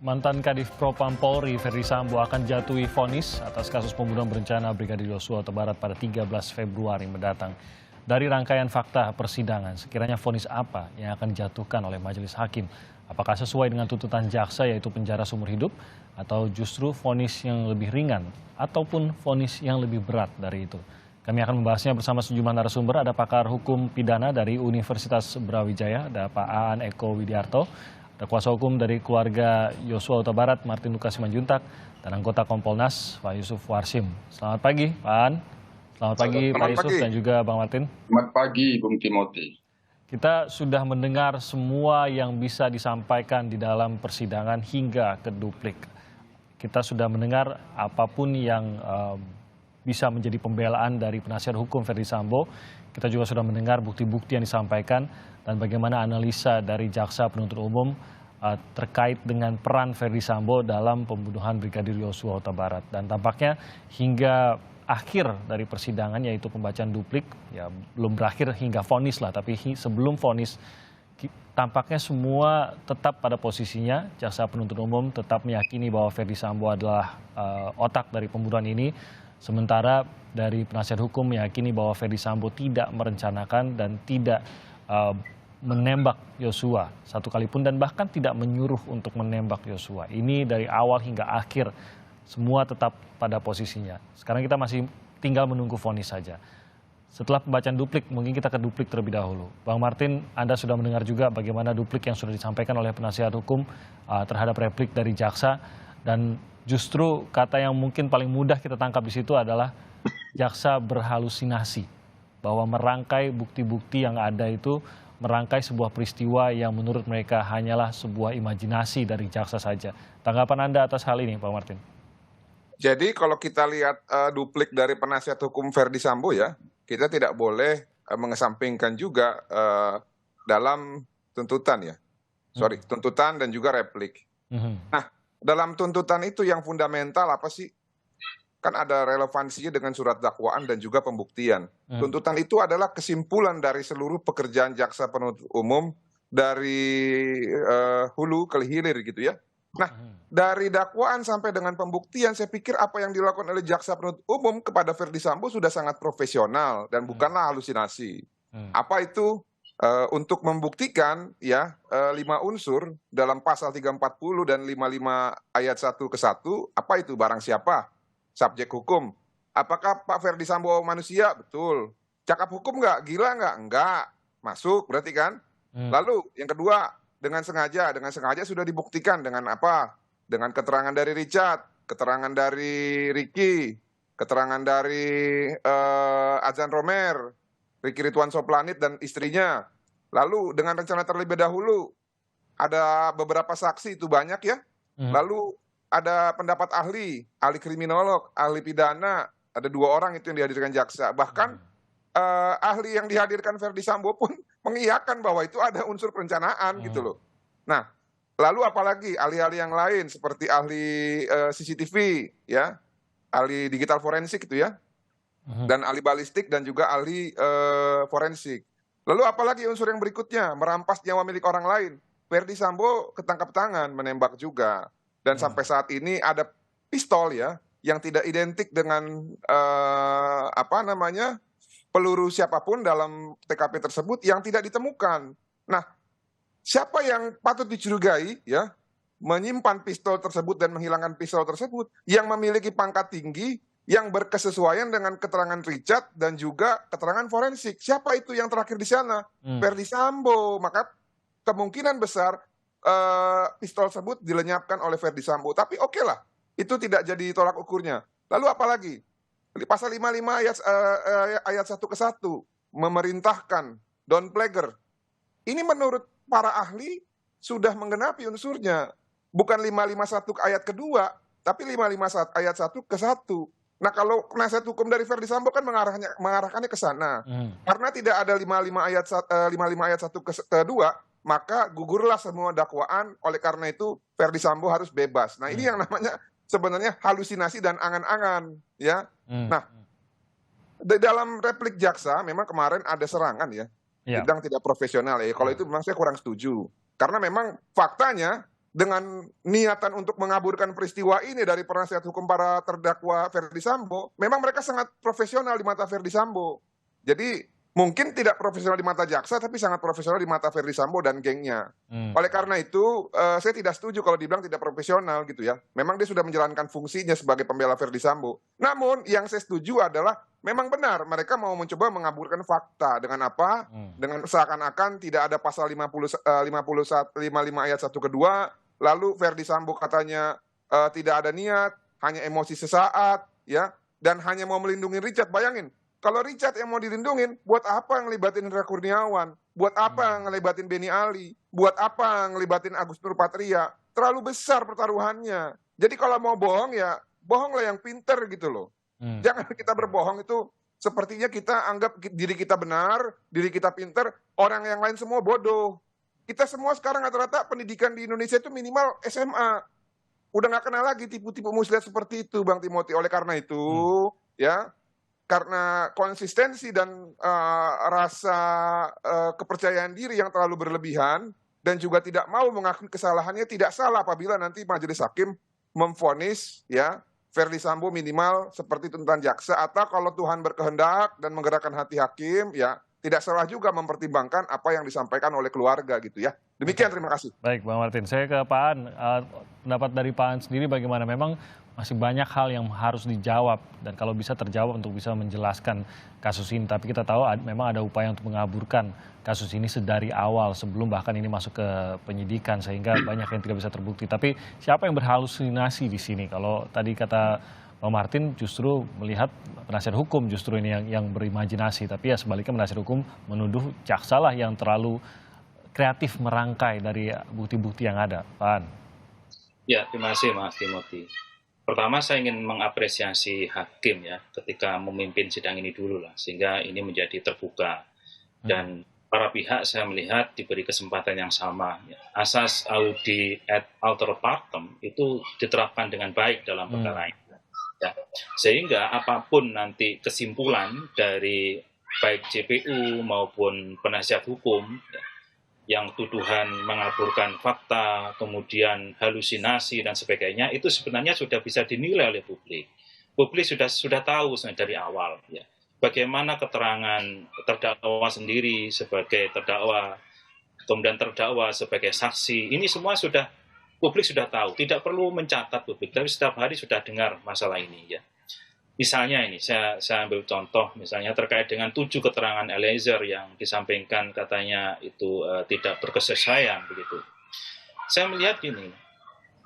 Mantan Kadif Propam Polri Ferdy Sambo akan jatuhi vonis atas kasus pembunuhan berencana Brigadir Yosua Huta Barat pada 13 Februari mendatang. Dari rangkaian fakta persidangan, sekiranya vonis apa yang akan dijatuhkan oleh majelis hakim? Apakah sesuai dengan tuntutan jaksa yaitu penjara seumur hidup atau justru vonis yang lebih ringan ataupun vonis yang lebih berat dari itu? Kami akan membahasnya bersama sejumlah narasumber. Ada pakar hukum pidana dari Universitas Brawijaya, ada Pak Aan Eko Widiarto, ada kuasa hukum dari keluarga Yosua Huta Barat, Martin Lucas Simanjuntak, dan anggota Kompolnas, Pak Yusuf Warsim. Selamat pagi, Pak Aan. Selamat pagi, Pak Yusuf, dan juga Bang Martin. Selamat pagi, Bung Timothy. Kita sudah mendengar semua yang bisa disampaikan di dalam persidangan hingga ke duplik. Kita sudah mendengar apapun yang bisa menjadi pembelaan dari penasihat hukum Ferdy Sambo. Kita juga sudah mendengar bukti-bukti yang disampaikan dan bagaimana analisa dari jaksa penuntut umum terkait dengan peran Ferdy Sambo dalam pembunuhan Brigadir Yosua Huta Barat. Dan tampaknya hingga akhir dari persidangan, yaitu pembacaan duplik, ya belum berakhir hingga vonis lah, tapi sebelum vonis tampaknya semua tetap pada posisinya. Jaksa penuntut umum tetap meyakini bahwa Ferdy Sambo adalah otak dari pembunuhan ini. Sementara dari penasihat hukum meyakini bahwa Ferdy Sambo tidak merencanakan dan tidak menembak Yosua satu kali pun, dan bahkan tidak menyuruh untuk menembak Yosua. Ini dari awal hingga akhir semua tetap pada posisinya. Sekarang kita masih tinggal menunggu vonis saja. Setelah pembacaan duplik, mungkin kita ke duplik terlebih dahulu. Bang Martin, Anda sudah mendengar juga bagaimana duplik yang sudah disampaikan oleh penasihat hukum terhadap replik dari jaksa, dan justru kata yang mungkin paling mudah kita tangkap di situ adalah jaksa berhalusinasi, bahwa merangkai bukti-bukti yang ada itu merangkai sebuah peristiwa yang menurut mereka hanyalah sebuah imajinasi dari jaksa saja. Tanggapan Anda atas hal ini, Pak Martin? Jadi kalau kita lihat duplik dari penasihat hukum Ferdy Sambo, ya, kita tidak boleh mengesampingkan juga dalam tuntutan, ya. Tuntutan dan juga replik. Nah, dalam tuntutan itu yang fundamental apa sih? Kan ada relevansinya dengan surat dakwaan dan juga pembuktian. Tuntutan itu adalah kesimpulan dari seluruh pekerjaan jaksa penuntut umum dari hulu ke hilir gitu, ya. Nah, dari dakwaan sampai dengan pembuktian, saya pikir apa yang dilakukan oleh jaksa penuntut umum kepada Ferdy Sambo sudah sangat profesional dan bukanlah halusinasi. Apa itu? Untuk membuktikan, ya, 5 unsur dalam pasal 340 dan 55 ayat 1 ke 1, apa itu? Barang siapa? Subjek hukum. Apakah Pak Ferdy Sambo manusia? Betul. Cakap hukum nggak? Gila nggak? Nggak. Masuk berarti kan? Lalu yang kedua, dengan sengaja sudah dibuktikan dengan apa? Dengan keterangan dari Richard, keterangan dari Ricky, keterangan dari Azan Romer, Ricky Ridwan Soplanit dan istrinya. Lalu dengan rencana terlebih dahulu, ada beberapa saksi itu banyak, ya. Lalu ada pendapat ahli kriminolog, ahli pidana, ada 2 orang itu yang dihadirkan jaksa. Bahkan ahli yang dihadirkan Ferdy Sambo pun mengiyakan bahwa itu ada unsur perencanaan gitu loh. Nah, lalu apalagi ahli-ahli yang lain seperti ahli CCTV, ya, ahli digital forensik itu, ya, dan ahli balistik dan juga ahli forensik. Lalu apalagi unsur yang berikutnya, merampas nyawa milik orang lain. Ferdy Sambo ketangkap tangan menembak juga. Dan sampai saat ini ada pistol, ya, yang tidak identik dengan peluru siapapun dalam TKP tersebut yang tidak ditemukan. Nah, siapa yang patut dicurigai, ya, menyimpan pistol tersebut dan menghilangkan pistol tersebut? Yang memiliki pangkat tinggi, yang berkesesuaian dengan keterangan Richard dan juga keterangan forensik. Siapa itu yang terakhir di sana? Ferdy Sambo. Maka kemungkinan besar pistol tersebut dilenyapkan oleh Ferdy Sambo. Tapi oke lah, itu tidak jadi tolak ukurnya. Lalu apalagi? Pasal 55 ayat 1 ke 1, memerintahkan, Don Plager. Ini menurut para ahli sudah menggenapi unsurnya. Bukan 551 ayat kedua, tapi 551 ayat 1 ke 1. Nah, kalau penasihat hukum dari Ferdy Sambo kan mengarahkannya ke sana. Karena tidak ada 55 ayat 1 ke 2, maka gugurlah semua dakwaan. Oleh karena itu Ferdy Sambo harus bebas. Nah, ini yang namanya sebenarnya halusinasi dan angan-angan, ya. Nah, di dalam replik jaksa memang kemarin ada serangan, ya, bilang tidak profesional, ya. Kalau itu memang saya kurang setuju, karena memang faktanya dengan niatan untuk mengaburkan peristiwa ini dari penasihat hukum para terdakwa Ferdi Sambo, memang mereka sangat profesional di mata Ferdi Sambo. Jadi mungkin tidak profesional di mata jaksa, tapi sangat profesional di mata Ferdi Sambo dan gengnya. Oleh karena itu, saya tidak setuju kalau dibilang tidak profesional gitu ya. Memang dia sudah menjalankan fungsinya sebagai pembela Ferdi Sambo. Namun yang saya setuju adalah memang benar mereka mau mencoba mengaburkan fakta dengan apa? Dengan seakan-akan tidak ada pasal 55 ayat 1 kedua. Lalu Ferdi Sambo katanya tidak ada niat, hanya emosi sesaat, ya, dan hanya mau melindungi Richard. Bayangin, kalau Richard yang mau dilindungin, buat apa ngelibatin Hendra Kurniawan? Buat apa ngelibatin Benny Ali? Buat apa ngelibatin Agus Nurpatria? Terlalu besar pertaruhannya. Jadi kalau mau bohong ya, bohonglah yang pinter gitu loh. Jangan kita berbohong itu sepertinya kita anggap diri kita benar, diri kita pinter, orang yang lain semua bodoh. Kita semua sekarang rata-rata pendidikan di Indonesia itu minimal SMA. Udah nggak kenal lagi tipu-tipu muslihat seperti itu, Bang Timothy. Oleh karena itu, ya, karena konsistensi dan rasa kepercayaan diri yang terlalu berlebihan dan juga tidak mau mengakui kesalahannya, tidak salah apabila nanti majelis hakim memvonis, ya, Ferdi Sambo minimal seperti tuntutan jaksa, atau kalau Tuhan berkehendak dan menggerakkan hati hakim, ya, tidak salah juga mempertimbangkan apa yang disampaikan oleh keluarga gitu ya. Demikian, terima kasih. Baik, Bang Martin. Saya ke Pak An. Pendapat dari Pak An sendiri bagaimana? Memang masih banyak hal yang harus dijawab dan kalau bisa terjawab untuk bisa menjelaskan kasus ini. Tapi kita tahu memang ada upaya untuk mengaburkan kasus ini sedari awal sebelum bahkan ini masuk ke penyidikan sehingga banyak yang tidak bisa terbukti. Tapi siapa yang berhalusinasi di sini? Kalau tadi kata Bang Martin justru melihat penasihat hukum justru ini yang berimajinasi, tapi ya sebaliknya penasihat hukum menuduh jaksa lah yang terlalu kreatif merangkai dari bukti-bukti yang ada. Pak An. Ya, terima kasih Mas Timothy. Pertama saya ingin mengapresiasi hakim ya ketika memimpin sidang ini dulu lah, sehingga ini menjadi terbuka. Dan para pihak saya melihat diberi kesempatan yang sama. Ya. Asas audi et alter partem itu diterapkan dengan baik dalam perkara ini. Ya. Sehingga apapun nanti kesimpulan dari baik JPU maupun penasihat hukum ya, yang tuduhan mengaburkan fakta, kemudian halusinasi dan sebagainya, itu sebenarnya sudah bisa dinilai oleh publik. Publik sudah tahu sebenarnya dari awal ya. Bagaimana keterangan terdakwa sendiri sebagai terdakwa, kemudian terdakwa sebagai saksi, ini semua publik sudah tahu, tidak perlu mencatat publik, tapi setiap hari sudah dengar masalah ini ya. Misalnya ini, saya ambil contoh misalnya terkait dengan 7 keterangan Eliezer yang disampaikan katanya itu tidak berkesesuaian begitu. Saya melihat gini,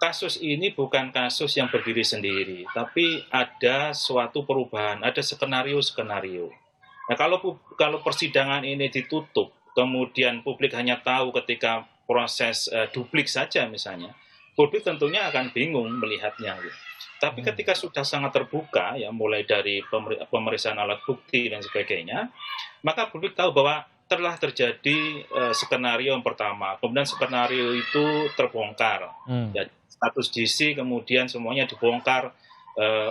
kasus ini bukan kasus yang berdiri sendiri, tapi ada suatu perubahan, ada skenario-skenario. Nah, kalau persidangan ini ditutup, kemudian publik hanya tahu ketika proses duplik saja misalnya, publik tentunya akan bingung melihatnya. Tapi ketika sudah sangat terbuka, ya mulai dari pemeriksaan alat bukti dan sebagainya, maka publik tahu bahwa telah terjadi skenario yang pertama, kemudian skenario itu terbongkar. Ya, status DC kemudian semuanya dibongkar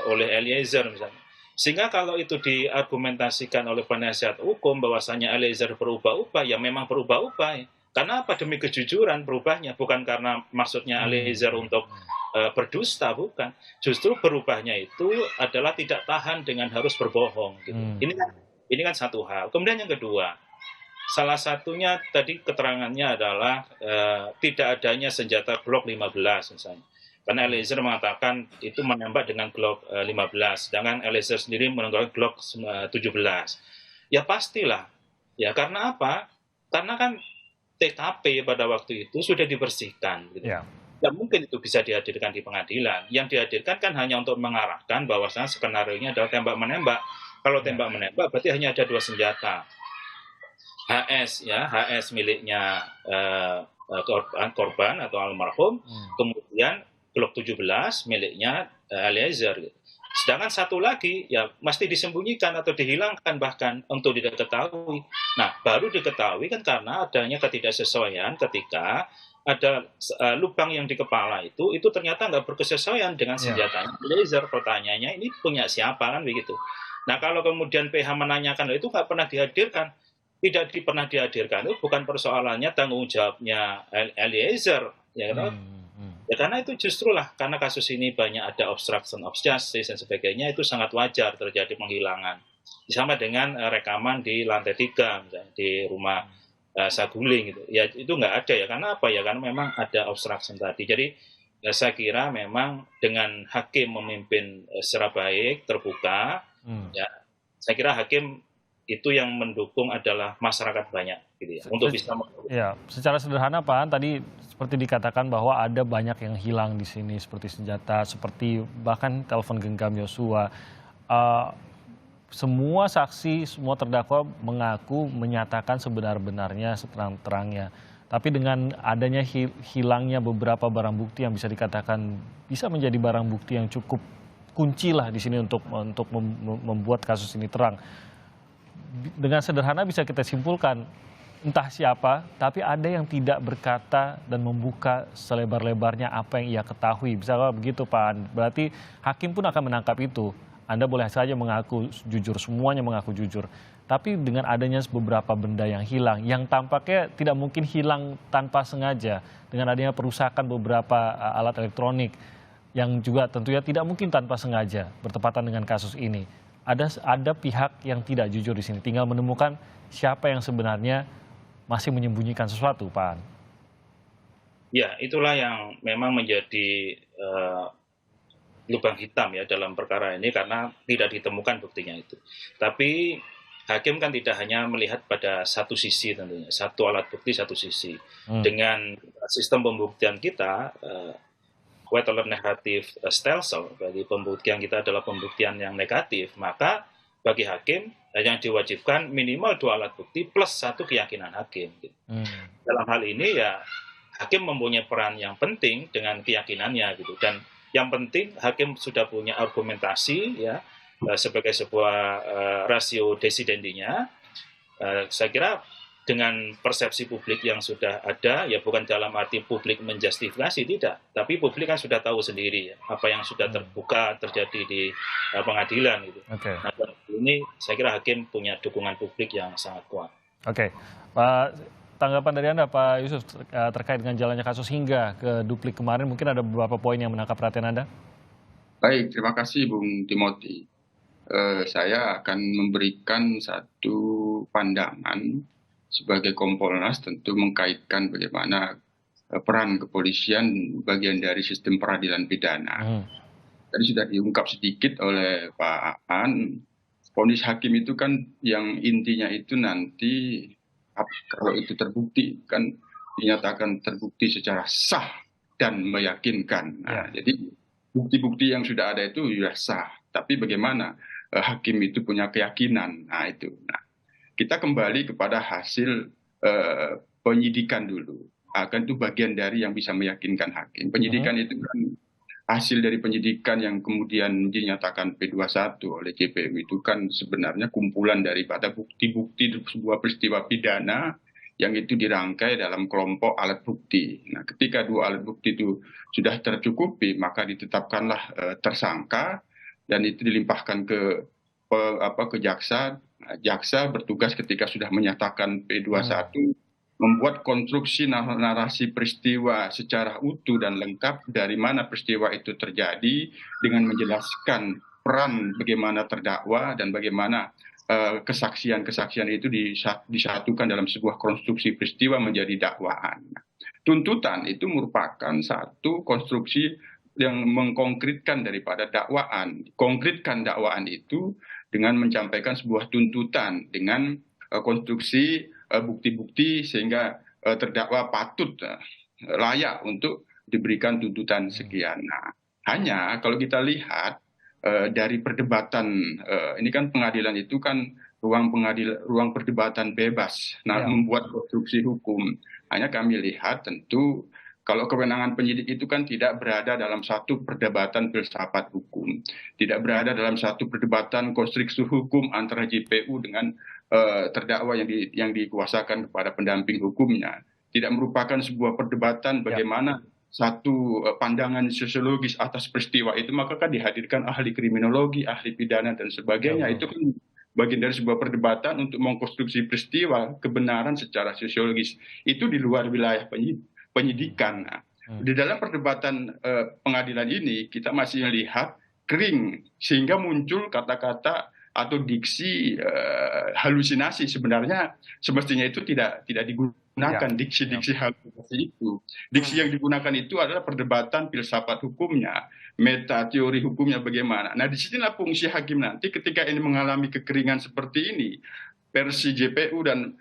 oleh Eliezer misalnya. Sehingga kalau itu diargumentasikan oleh penasihat hukum bahwasanya Eliezer berubah-ubah, ya memang berubah-ubah. Ya. Karena apa? Demi kejujuran berubahnya, bukan karena maksudnya Eliezer untuk berdusta, bukan. Justru berubahnya itu adalah tidak tahan dengan harus berbohong. Gitu. Ini kan satu hal. Kemudian yang kedua, salah satunya tadi keterangannya adalah tidak adanya senjata Glock 15 misalnya. Karena Eliezer mengatakan itu menembak dengan Glock 15, sedangkan Eliezer sendiri menembak Glock 17. Ya pastilah. Ya karena apa? Karena kan TKP pada waktu itu sudah dibersihkan. Gitu. Ya. Dan mungkin itu bisa dihadirkan di pengadilan. Yang dihadirkan kan hanya untuk mengarahkan bahwasanya skenario-nya adalah tembak-menembak. Kalau tembak-menembak berarti hanya ada 2 senjata. HS ya, HS miliknya korban atau almarhum, kemudian Glock 17 miliknya Eliezer. Gitu. Sedangkan satu lagi ya mesti disembunyikan atau dihilangkan bahkan untuk tidak diketahui. Nah, baru diketahui kan karena adanya ketidaksesuaian ketika ada lubang yang di kepala itu ternyata nggak berkesesuaian dengan senjatanya Eliezer. Pertanyaannya ini punya siapa kan begitu. Nah kalau kemudian PH menanyakan itu nggak pernah dihadirkan, tidak pernah dihadirkan itu bukan persoalannya tanggung jawabnya Eliezer, ya kan? Ya karena itu justru lah, karena kasus ini banyak ada obstruction of justice dan sebagainya, itu sangat wajar terjadi penghilangan. Sama dengan rekaman di lantai 3, misalnya, di rumah Saguling gitu. Ya itu nggak ada ya, karena apa ya? Karena memang ada obstruction tadi. Jadi ya, saya kira memang dengan hakim memimpin secara baik, terbuka, ya saya kira hakim itu yang mendukung adalah masyarakat banyak gitu ya, untuk bisa Ya, secara sederhana Pak An, tadi seperti dikatakan bahwa ada banyak yang hilang di sini seperti senjata, seperti bahkan telepon genggam Yosua. Eh, Semua saksi, semua terdakwa mengaku menyatakan sebenar-benarnya, seterang-terangnya. Tapi dengan adanya hilangnya beberapa barang bukti yang bisa dikatakan bisa menjadi barang bukti yang cukup kunci lah di sini untuk membuat kasus ini terang. Dengan sederhana bisa kita simpulkan entah siapa, tapi ada yang tidak berkata dan membuka selebar-lebarnya apa yang ia ketahui. Bisa begitu Pak An. Berarti hakim pun akan menangkap itu. Anda boleh saja mengaku jujur, semuanya mengaku jujur. Tapi dengan adanya beberapa benda yang hilang, yang tampaknya tidak mungkin hilang tanpa sengaja. Dengan adanya perusakan beberapa alat elektronik, yang juga tentunya tidak mungkin tanpa sengaja bertepatan dengan kasus ini. Ada pihak yang tidak jujur di sini. Tinggal menemukan siapa yang sebenarnya masih menyembunyikan sesuatu, Pak An. Ya, itulah yang memang menjadi lubang hitam ya dalam perkara ini, karena tidak ditemukan buktinya itu. Tapi hakim kan tidak hanya melihat pada satu sisi tentunya, satu alat bukti satu sisi. Dengan sistem pembuktian kita, weight alternative stelsel, bagi pembuktian kita adalah pembuktian yang negatif, maka bagi hakim yang diwajibkan minimal 2 alat bukti plus 1 keyakinan hakim. Dalam hal ini ya hakim mempunyai peran yang penting dengan keyakinannya gitu, dan yang penting hakim sudah punya argumentasi ya sebagai sebuah rasio desidendinya. Saya kira dengan persepsi publik yang sudah ada, ya bukan dalam arti publik menjustifikasi, tidak, tapi publik kan sudah tahu sendiri ya, apa yang sudah terbuka terjadi di pengadilan gitu. Nah, ini saya kira hakim punya dukungan publik yang sangat kuat. Oke, Pak, tanggapan dari Anda Pak Yusuf terkait dengan jalannya kasus hingga ke duplik kemarin, mungkin ada beberapa poin yang menangkap perhatian Anda? Baik, terima kasih Bung Timothy. Saya akan memberikan satu pandangan sebagai Kompolnas, tentu mengkaitkan bagaimana peran kepolisian bagian dari sistem peradilan pidana. Tadi sudah diungkap sedikit oleh Pak Aan, vonis hakim itu kan yang intinya itu nanti kalau itu terbukti kan dinyatakan terbukti secara sah dan meyakinkan. Nah, jadi bukti-bukti yang sudah ada itu sudah sah, tapi bagaimana hakim itu punya keyakinan. Nah itu. Nah, kita kembali kepada hasil penyidikan dulu. Kan itu bagian dari yang bisa meyakinkan hakim. Penyidikan itu kan hasil dari penyidikan yang kemudian dinyatakan P21 oleh JPM itu kan sebenarnya kumpulan daripada bukti-bukti sebuah peristiwa pidana yang itu dirangkai dalam kelompok alat bukti. Nah, ketika 2 alat bukti itu sudah tercukupi, maka ditetapkanlah tersangka dan itu dilimpahkan ke jaksa. Jaksa bertugas ketika sudah menyatakan P21 membuat konstruksi narasi peristiwa secara utuh dan lengkap dari mana peristiwa itu terjadi, dengan menjelaskan peran bagaimana terdakwa dan bagaimana kesaksian-kesaksian itu disatukan dalam sebuah konstruksi peristiwa menjadi dakwaan. Tuntutan itu merupakan satu konstruksi yang mengkonkretkan daripada dakwaan. Konkretkan dakwaan itu dengan menyampaikan sebuah tuntutan dengan konstruksi bukti-bukti sehingga terdakwa patut layak untuk diberikan tuntutan sekian. Nah, hanya kalau kita lihat dari perdebatan ini kan pengadilan itu kan ruang perdebatan bebas, membuat konstruksi hukum. Hanya kami lihat tentu kalau kewenangan penyidik itu kan tidak berada dalam satu perdebatan filsafat hukum, tidak berada dalam satu perdebatan konstruksi hukum antara JPU dengan terdakwa yang dikuasakan kepada pendamping hukumnya. Tidak merupakan sebuah perdebatan bagaimana satu pandangan sosiologis atas peristiwa itu, maka kan dihadirkan ahli kriminologi, ahli pidana dan sebagainya. Itu kan bagian dari sebuah perdebatan untuk mengkonstruksi peristiwa kebenaran secara sosiologis. Itu di luar wilayah penyidikan. Di dalam perdebatan pengadilan ini kita masih melihat kering sehingga muncul kata-kata atau diksi halusinasi. Sebenarnya semestinya itu tidak digunakan diksi-diksi halusinasi itu. Diksi yang digunakan itu adalah perdebatan filsafat hukumnya, meta teori hukumnya bagaimana. Nah, disinilah fungsi hakim nanti ketika ini mengalami kekeringan seperti ini, versi JPU dan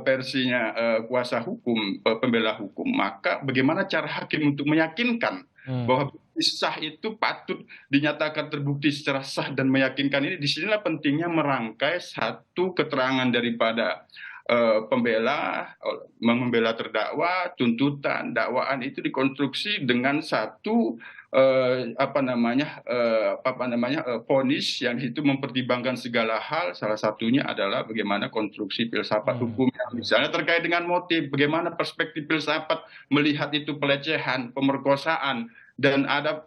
versinya kuasa hukum, pembela hukum, maka bagaimana cara hakim untuk meyakinkan bahwa sah itu patut dinyatakan terbukti secara sah dan meyakinkan ini. Disinilah pentingnya merangkai satu keterangan daripada membela terdakwa, tuntutan, dakwaan itu dikonstruksi dengan satu vonis yang itu mempertimbangkan segala hal. Salah satunya adalah bagaimana konstruksi filsafat hukumnya, misalnya terkait dengan motif, bagaimana perspektif filsafat melihat itu pelecehan, pemerkosaan, dan ada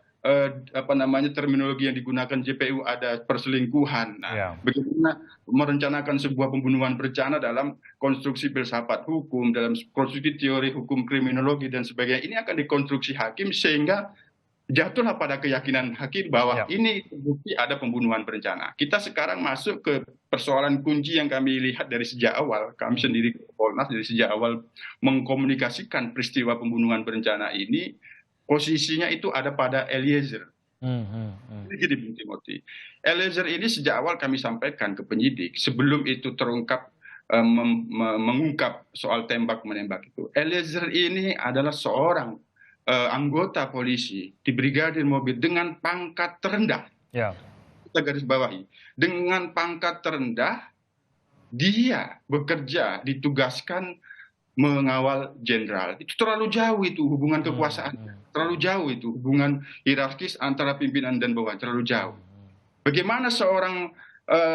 terminologi yang digunakan JPU ada perselingkuhan. Nah, bagaimana merencanakan sebuah pembunuhan berencana dalam konstruksi filsafat hukum, dalam konstruksi teori hukum kriminologi dan sebagainya. Ini akan dikonstruksi hakim sehingga jatuhlah pada keyakinan hakim bahwa ini terbukti ada pembunuhan berencana. Kita sekarang masuk ke persoalan kunci yang kami lihat dari sejak awal. Kami sendiri Kompolnas dari sejak awal mengkomunikasikan peristiwa pembunuhan berencana ini. Posisinya itu ada pada Eliezer. Jadi Bung Timothy, Eliezer ini sejak awal kami sampaikan ke penyidik sebelum itu terungkap mengungkap soal tembak menembak itu. Eliezer ini adalah seorang anggota polisi di Brigadir Mobil dengan pangkat terendah. Kita garis bawahi, dengan pangkat terendah dia bekerja ditugaskan mengawal jenderal. Itu terlalu jauh itu hubungan kekuasaan. Terlalu jauh itu hubungan hierarkis antara pimpinan dan bawah, terlalu jauh. Bagaimana seorang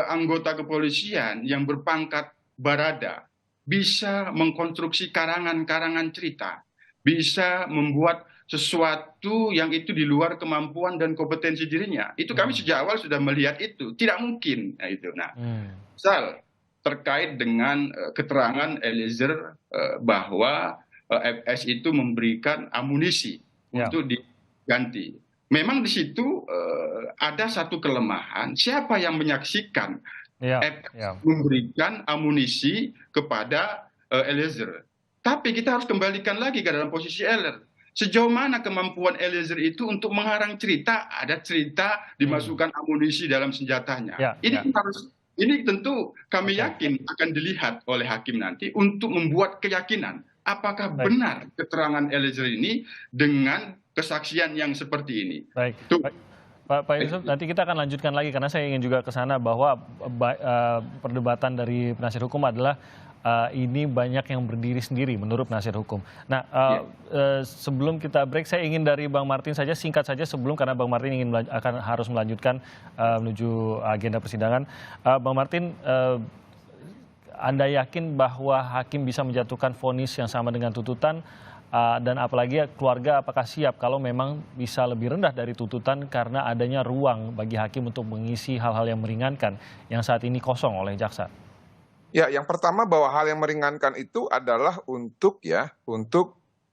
anggota kepolisian yang berpangkat barada bisa mengkonstruksi karangan-karangan cerita, bisa membuat sesuatu yang itu di luar kemampuan dan kompetensi dirinya. Itu kami sejak awal sudah melihat itu. Tidak mungkin. Nah, itu. Nah, misal terkait dengan keterangan Eliezer bahwa FS itu memberikan amunisi untuk diganti. Memang di situ ada satu kelemahan. Siapa yang menyaksikan FS memberikan amunisi kepada Eliezer? Tapi kita harus kembalikan lagi ke dalam posisi Eliezer. Sejauh mana kemampuan Eliezer itu untuk mengarang cerita? Ada cerita dimasukkan amunisi dalam senjatanya. Ini tentu kami yakin akan dilihat oleh hakim nanti untuk membuat keyakinan apakah benar keterangan Eliezer ini dengan kesaksian yang seperti ini. Pak Yusuf, nanti kita akan lanjutkan lagi karena saya ingin juga ke sana bahwa perdebatan dari penasihat hukum adalah ini banyak yang berdiri sendiri menurut penasihat hukum. Nah, sebelum kita break, saya ingin dari Bang Martin saja, singkat saja sebelum, karena Bang Martin harus melanjutkan menuju agenda persidangan. Bang Martin, Anda yakin bahwa hakim bisa menjatuhkan vonis yang sama dengan tuntutan, dan apalagi keluarga apakah siap kalau memang bisa lebih rendah dari tuntutan karena adanya ruang bagi hakim untuk mengisi hal-hal yang meringankan yang saat ini kosong oleh jaksa? Ya, yang pertama bahwa hal yang meringankan itu adalah untuk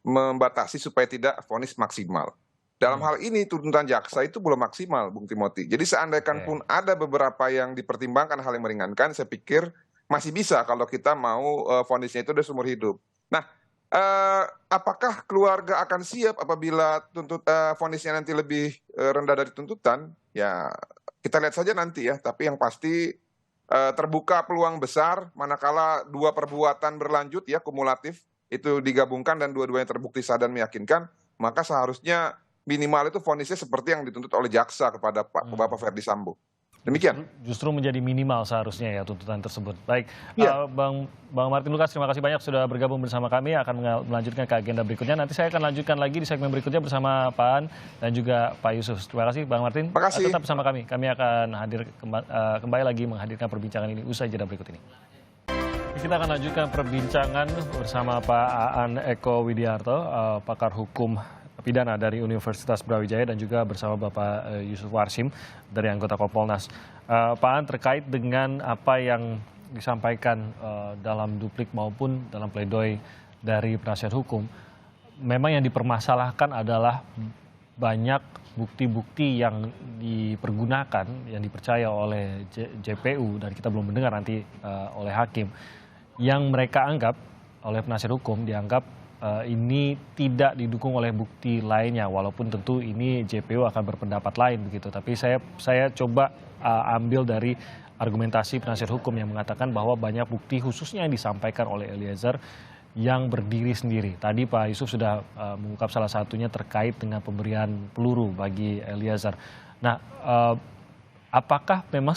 membatasi supaya tidak vonis maksimal. Dalam hal ini tuntutan jaksa itu belum maksimal, Bung Timothy. Jadi seandainya pun ada beberapa yang dipertimbangkan hal yang meringankan, saya pikir masih bisa kalau kita mau vonisnya itu udah seumur hidup. Nah, apakah keluarga akan siap apabila vonisnya nanti lebih rendah dari tuntutan? Ya, kita lihat saja nanti ya. Tapi yang pasti terbuka peluang besar manakala dua perbuatan berlanjut ya kumulatif itu digabungkan dan dua-duanya terbukti sah dan meyakinkan, maka seharusnya minimal itu vonisnya seperti yang dituntut oleh jaksa kepada Bapak Ferdi Sambo. Demikian. Justru menjadi minimal seharusnya ya tuntutan tersebut. Baik, Bang Martin Lukas, terima kasih banyak sudah bergabung bersama kami. Akan melanjutkan ke agenda berikutnya. Nanti saya akan lanjutkan lagi di segmen berikutnya bersama Pak An dan juga Pak Yusuf. Terima kasih Bang Martin. Terima kasih. Tetap bersama kami. Kami akan hadir kembali lagi menghadirkan perbincangan ini usai jeda berikut ini. Kita akan lanjutkan perbincangan bersama Pak Aan Eko Widiarto, pakar hukum pidana dari Universitas Brawijaya, dan juga bersama Bapak Yusuf Warsim dari anggota Kompolnas. Pak Aan, terkait dengan apa yang disampaikan dalam duplik maupun dalam pledoi dari penasihat hukum, memang yang dipermasalahkan adalah banyak bukti-bukti yang dipergunakan, yang dipercaya oleh JPU, dan kita belum mendengar nanti oleh hakim, yang mereka anggap, oleh penasihat hukum, dianggap ini tidak didukung oleh bukti lainnya, walaupun tentu ini JPU akan berpendapat lain begitu. Tapi saya coba ambil dari argumentasi penasihat hukum yang mengatakan bahwa banyak bukti khususnya yang disampaikan oleh Eliezer yang berdiri sendiri. Tadi Pak Yusuf sudah mengungkap salah satunya terkait dengan pemberian peluru bagi Eliezer. Nah, apakah memang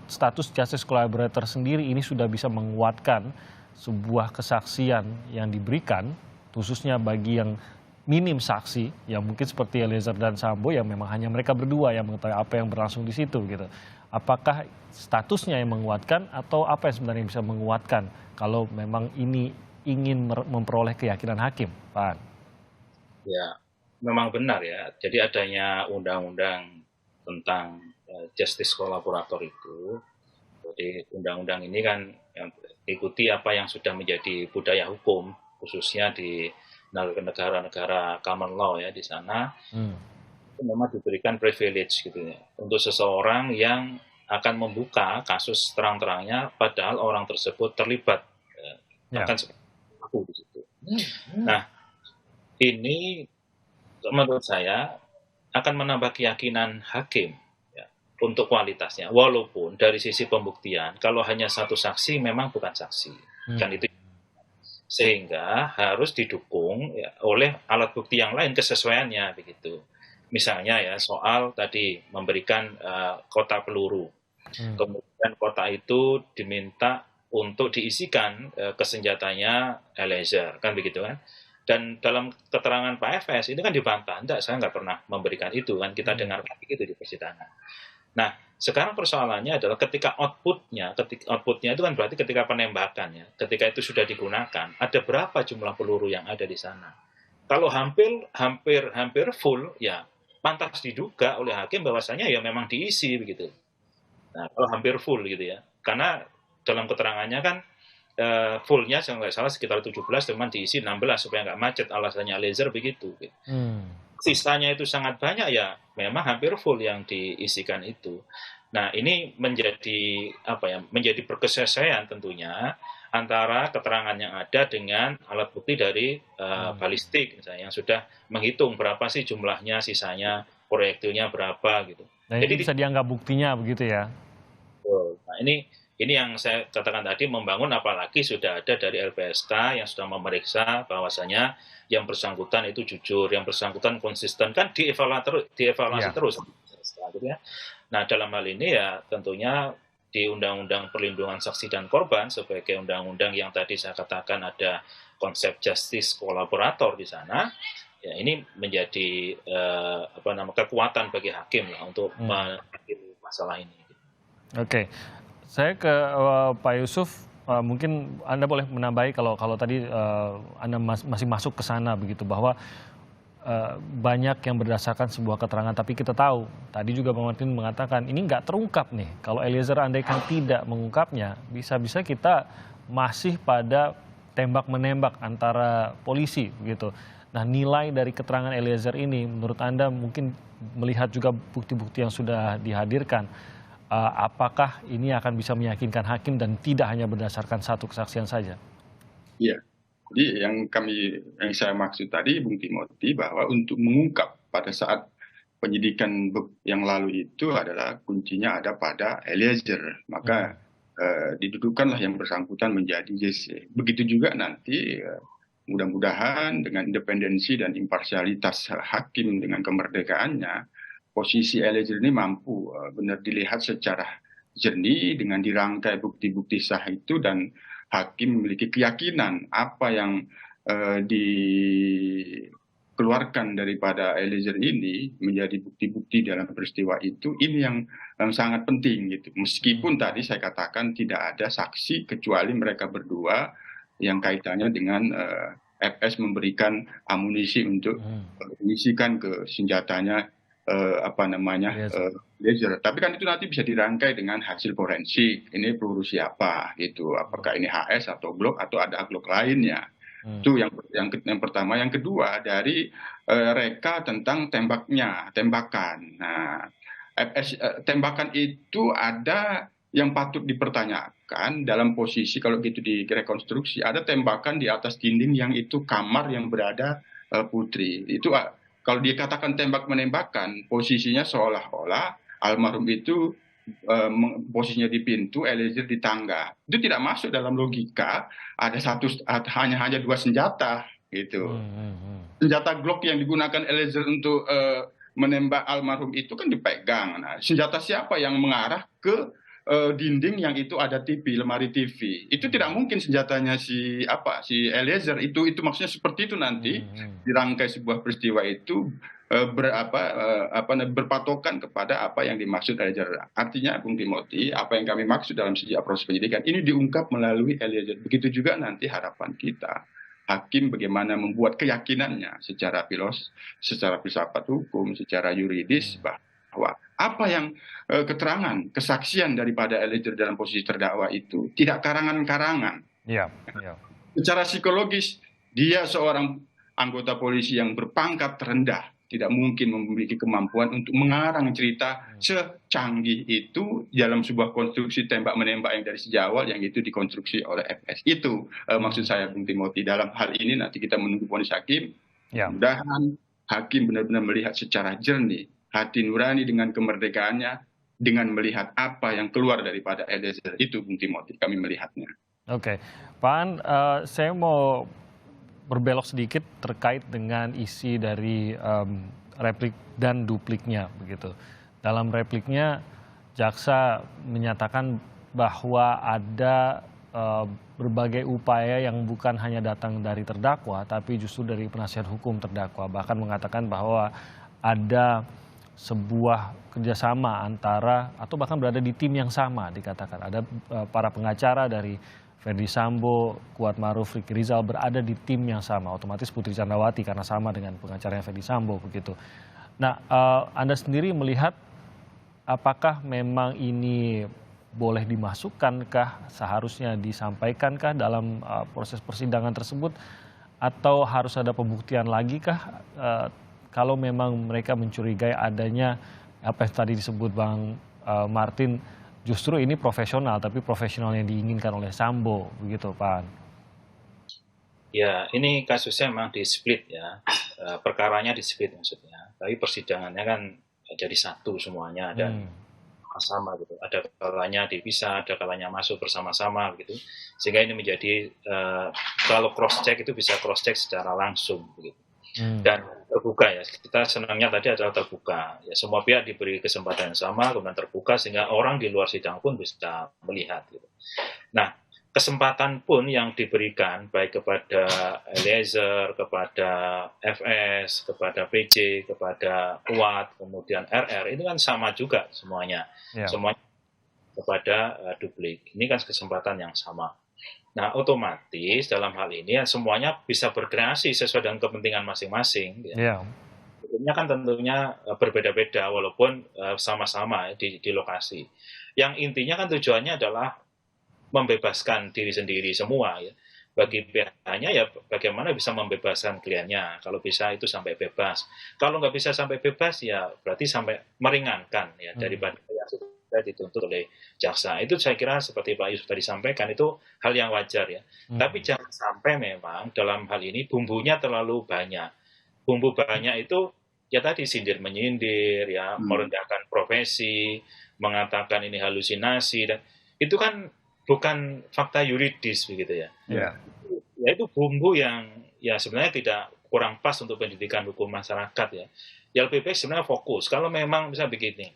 status justice collaborator sendiri ini sudah bisa menguatkan sebuah kesaksian yang diberikan, khususnya bagi yang minim saksi, yang mungkin seperti Eliezer dan Sambo, yang memang hanya mereka berdua yang mengetahui apa yang berlangsung di situ gitu. Apakah statusnya yang menguatkan atau apa yang sebenarnya bisa menguatkan kalau memang ini ingin memperoleh keyakinan hakim, Pak? Ya, memang benar ya. Jadi adanya undang-undang tentang justice collaborator itu, jadi undang-undang ini kan yang ikuti apa yang sudah menjadi budaya hukum, khususnya di negara-negara common law ya, di sana itu memang diberikan privilege gitu ya untuk seseorang yang akan membuka kasus terang-terangnya padahal orang tersebut terlibat bahkan aku di situ. Nah, ini menurut saya akan menambah keyakinan hakim ya, untuk kualitasnya, walaupun dari sisi pembuktian kalau hanya satu saksi memang bukan saksi kan itu, sehingga harus didukung ya, oleh alat bukti yang lain kesesuaiannya begitu. Misalnya ya soal tadi memberikan kotak peluru, kemudian kotak itu diminta untuk diisikan ke senjatanya Eliezer, kan begitu kan? Dan dalam keterangan Pak FS ini kan dibantah, enggak, saya nggak pernah memberikan itu, kan kita dengarkan itu di persidangan. Nah, sekarang persoalannya adalah ketika outputnya itu kan berarti ketika penembakan ya, ketika itu sudah digunakan, ada berapa jumlah peluru yang ada di sana? Kalau hampir full, ya pantas diduga oleh hakim bahwasanya ya memang diisi begitu. Nah, kalau hampir full gitu ya, karena dalam keterangannya kan fullnya saya nggak salah sekitar 17, teman diisi 16 supaya nggak macet, alasannya Eliezer begitu. Gitu. Sisanya itu sangat banyak ya, memang hampir full yang diisikan itu. Nah, ini menjadi menjadi perkesesuaian tentunya antara keterangan yang ada dengan alat bukti dari balistik misalnya yang sudah menghitung berapa sih jumlahnya, sisanya, proyektilnya berapa gitu. Nah, jadi bisa dianggap buktinya begitu ya. Nah, ini yang saya katakan tadi, membangun, apalagi sudah ada dari LPSK yang sudah memeriksa bahwasanya yang bersangkutan itu jujur, yang bersangkutan konsisten, kan dievaluasi terus. Gitu ya. Nah, dalam hal ini ya tentunya di Undang-Undang Perlindungan Saksi dan Korban sebagai undang-undang yang tadi saya katakan ada konsep justice kolaborator di sana, ya ini menjadi kekuatan bagi hakim lah untuk menghadapi masalah ini. Oke. Saya ke Pak Yusuf, mungkin Anda boleh menambahi kalau tadi Anda masih masuk ke sana begitu, bahwa banyak yang berdasarkan sebuah keterangan, tapi kita tahu tadi juga Bang Martin mengatakan ini nggak terungkap nih. Kalau Eliezer andaikan tidak mengungkapnya, bisa-bisa kita masih pada tembak-menembak antara polisi begitu. Nah, nilai dari keterangan Eliezer ini menurut Anda, mungkin melihat juga bukti-bukti yang sudah dihadirkan, apakah ini akan bisa meyakinkan hakim dan tidak hanya berdasarkan satu kesaksian saja? Iya, jadi yang saya maksud tadi, Bung Timothy, bahwa untuk mengungkap pada saat penyidikan yang lalu itu adalah kuncinya ada pada Eliezer, maka didudukanlah yang bersangkutan menjadi JC. Begitu juga nanti mudah-mudahan dengan independensi dan imparsialitas hakim dengan kemerdekaannya, posisi Eliezer ini mampu benar dilihat secara jernih dengan dirangkai bukti-bukti sah itu, dan hakim memiliki keyakinan apa yang dikeluarkan daripada Eliezer ini menjadi bukti-bukti dalam peristiwa itu. Ini yang sangat penting gitu. Meskipun tadi saya katakan tidak ada saksi kecuali mereka berdua yang kaitannya dengan FS memberikan amunisi untuk mengisikan ke senjatanya Eliezer. Tapi kan itu nanti bisa dirangkai dengan hasil forensik. Ini peluru siapa gitu? Apakah ini HS atau Glock atau ada Glock lainnya? Itu yang pertama. Yang kedua dari reka tentang tembakan. Nah, tembakan itu ada yang patut dipertanyakan dalam posisi kalau gitu direkonstruksi. Ada tembakan di atas dinding yang itu kamar yang berada Putri. Itu kalau dikatakan tembak menembakkan, posisinya seolah-olah almarhum itu posisinya di pintu, Eliezer di tangga. Itu tidak masuk dalam logika. Hanya dua senjata gitu. Senjata Glock yang digunakan Eliezer untuk menembak almarhum itu kan dipegang. Nah, senjata siapa yang mengarah ke dinding yang itu ada TV, lemari TV? Itu tidak mungkin senjatanya si Eliezer. Itu maksudnya seperti itu nanti dirangkai sebuah peristiwa itu berpatokan kepada apa yang dimaksud Eliezer. Artinya, Bung Timothy, apa yang kami maksud dalam sejak proses penyidikan ini diungkap melalui Eliezer. Begitu juga nanti harapan kita. Hakim bagaimana membuat keyakinannya secara filsafat hukum, secara yuridis bahwa apa yang keterangan, kesaksian daripada Eliezer dalam posisi terdakwa itu tidak karangan-karangan. Secara psikologis dia seorang anggota polisi yang berpangkat rendah, tidak mungkin memiliki kemampuan untuk mengarang cerita secanggih itu dalam sebuah konstruksi tembak-menembak yang dari sejak awal yang itu dikonstruksi oleh FS. Itu maksud saya, Bung Timothy. Dalam hal ini nanti kita menunggu vonis hakim. Mudah-mudahan hakim benar-benar melihat secara jernih, hati nurani dengan kemerdekaannya, dengan melihat apa yang keluar daripada Eliezer. Itu, Bung Timothy, kami melihatnya. Oke, Pak An, saya mau berbelok sedikit terkait dengan isi dari replik dan dupliknya begitu. Dalam repliknya jaksa menyatakan bahwa ada berbagai upaya yang bukan hanya datang dari terdakwa tapi justru dari penasihat hukum terdakwa, bahkan mengatakan bahwa ada sebuah kerjasama antara atau bahkan berada di tim yang sama, dikatakan ada para pengacara dari Ferdi Sambo, Kuat Maruf, Ricky Rizal berada di tim yang sama. Otomatis Putri Candrawati karena sama dengan pengacaranya Ferdi Sambo begitu. Nah, Anda sendiri melihat apakah memang ini boleh dimasukkankah, seharusnya disampaikankah dalam proses persidangan tersebut, atau harus ada pembuktian lagi kah kalau memang mereka mencurigai adanya apa yang tadi disebut Bang Martin, justru ini profesional, tapi profesional yang diinginkan oleh Sambo, begitu Pak? Ya, ini kasusnya memang di-split ya, perkaranya di-split maksudnya, tapi persidangannya kan jadi satu semuanya dan sama gitu. Ada kalanya dipisah, ada kalanya masuk bersama-sama gitu, sehingga ini menjadi kalau cross-check itu bisa cross-check secara langsung begitu. Dan terbuka ya, kita senangnya tadi adalah terbuka ya, semua pihak diberi kesempatan yang sama kemudian terbuka sehingga orang di luar sidang pun bisa melihat gitu. Nah, kesempatan pun yang diberikan baik kepada Eliezer, kepada FS, kepada PJ, kepada Kuat, kemudian RR, ini kan sama juga semuanya, semuanya kepada duplik. Ini kan kesempatan yang sama. Nah, otomatis dalam hal ini ya semuanya bisa berkreasi sesuai dengan kepentingan masing-masing. Hukumnya kan tentunya berbeda-beda walaupun sama-sama di lokasi. Yang intinya kan tujuannya adalah membebaskan diri sendiri semua ya. Bagi pihaknya ya bagaimana bisa membebaskan kliennya. Kalau bisa itu sampai bebas. Kalau nggak bisa sampai bebas ya berarti sampai meringankan ya daripada yang sudah dituntut oleh jaksa. Itu saya kira seperti Pak Yusuf tadi sampaikan itu hal yang wajar ya. Tapi jangan sampai memang dalam hal ini bumbunya terlalu banyak. Bumbu banyak itu ya tadi sindir-menyindir ya, merendahkan profesi, mengatakan ini halusinasi dan itu kan bukan fakta yuridis begitu ya. Ya itu bumbu yang ya sebenarnya tidak kurang pas untuk pendidikan hukum masyarakat ya. Ya lebih baik sebenarnya fokus. Kalau memang bisa begini,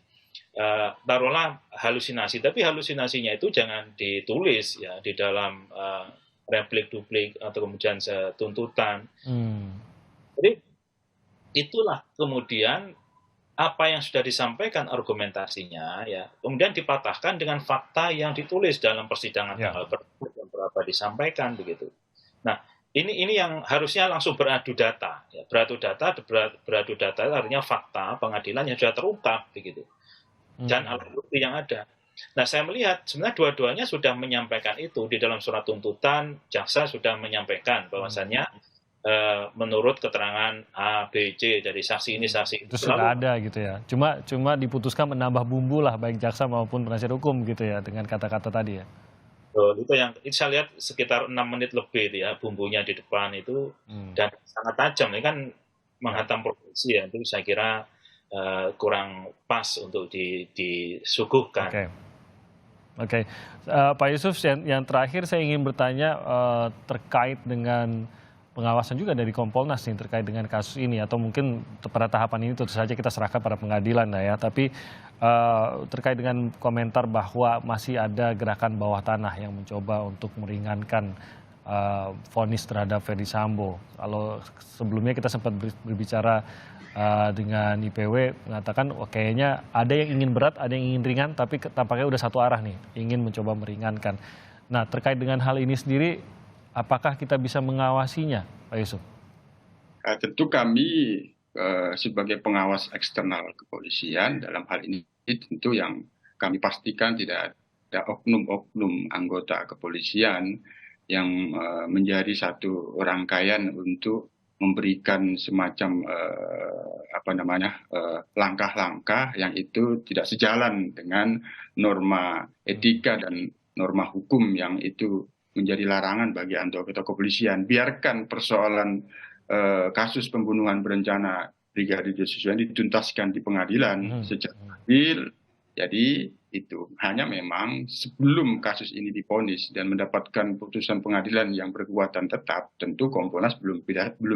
taruhlah halusinasi, tapi halusinasinya itu jangan ditulis ya di dalam replik duplik atau kemudian tuntutan. Jadi itulah kemudian apa yang sudah disampaikan argumentasinya ya kemudian dipatahkan dengan fakta yang ditulis dalam persidangan tanggal berapa disampaikan begitu. Nah, ini yang harusnya langsung beradu data ya. Beradu data artinya fakta pengadilan yang sudah terungkap begitu. Dan alat bukti yang ada. Nah, saya melihat sebenarnya dua-duanya sudah menyampaikan itu di dalam surat tuntutan, jaksa sudah menyampaikan bahwasannya menurut keterangan A, B, C dari saksi ini, saksi Itu itu. sudah ada gitu ya. Cuma diputuskan menambah bumbu lah baik jaksa maupun penasihat hukum gitu ya dengan kata-kata tadi ya. Itu saya lihat sekitar 6 menit lebih itu ya bumbunya di depan itu dan sangat tajam. Ini kan menghantam profesi ya, itu saya kira kurang pas untuk disuguhkan. Oke. Pak Yusuf, yang terakhir saya ingin bertanya terkait dengan pengawasan juga dari Kompolnas nih terkait dengan kasus ini, atau mungkin pada tahapan ini tentu saja kita serahkan pada pengadilan lah ya, tapi terkait dengan komentar bahwa masih ada gerakan bawah tanah yang mencoba untuk meringankan vonis terhadap Ferdy Sambo. Kalau sebelumnya kita sempat berbicara dengan IPW mengatakan kayaknya ada yang ingin berat, ada yang ingin ringan, tapi tampaknya udah satu arah nih, ingin mencoba meringankan. Nah, terkait dengan hal ini sendiri, apakah kita bisa mengawasinya, Pak Yusuf? Tentu kami sebagai pengawas eksternal kepolisian dalam hal ini tentu yang kami pastikan tidak ada oknum-oknum anggota kepolisian yang menjadi satu rangkaian untuk memberikan semacam langkah-langkah yang itu tidak sejalan dengan norma etika dan norma hukum yang itu menjadi larangan bagi anggota kepolisian. Biarkan persoalan kasus pembunuhan berencana Brigadir Yosua dituntaskan di pengadilan secara adil. Jadi itu hanya memang sebelum kasus ini divonis dan mendapatkan putusan pengadilan yang berkekuatan tetap, tentu Kompolnas belum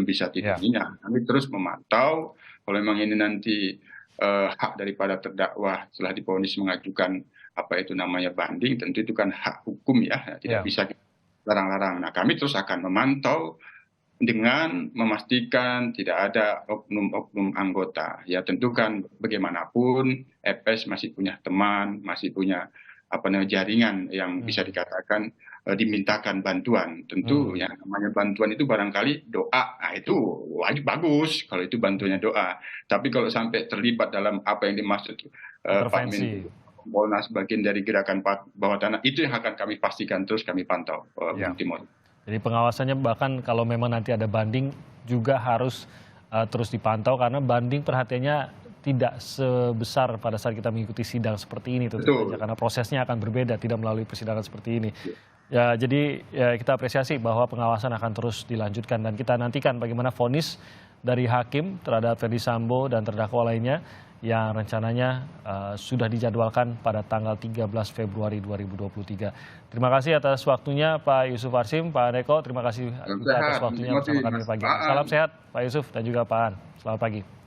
bisa tidak hina. Kami terus memantau kalau memang ini nanti hak daripada terdakwa setelah divonis mengajukan banding, tentu itu kan hak hukum ya, tidak bisa larang-larang. Nah, kami terus akan memantau dengan memastikan tidak ada oknum-oknum anggota. Ya tentu kan bagaimanapun EPS masih punya teman, masih punya jaringan yang bisa dikatakan dimintakan bantuan. Tentu yang namanya bantuan itu barangkali doa, itu wajib bagus kalau itu bantuannya doa. Tapi kalau sampai terlibat dalam apa yang dimaksud Pak Menko Kompolnas bagian dari gerakan bawah tanah, itu yang akan kami pastikan terus kami pantau, Bung Timon. Jadi pengawasannya bahkan kalau memang nanti ada banding juga harus terus dipantau karena banding perhatiannya tidak sebesar pada saat kita mengikuti sidang seperti ini tentu saja, karena prosesnya akan berbeda, tidak melalui persidangan seperti ini. Ya, jadi kita apresiasi bahwa pengawasan akan terus dilanjutkan dan kita nantikan bagaimana vonis dari hakim terhadap Ferdy Sambo dan terdakwa lainnya yang rencananya sudah dijadwalkan pada tanggal 13 Februari 2023. Terima kasih atas waktunya Pak Yusuf Warsim, Pak Neko, terima kasih juga atas waktunya bersama kami pagi. Salam sehat Pak Yusuf dan juga Pak An. Selamat pagi.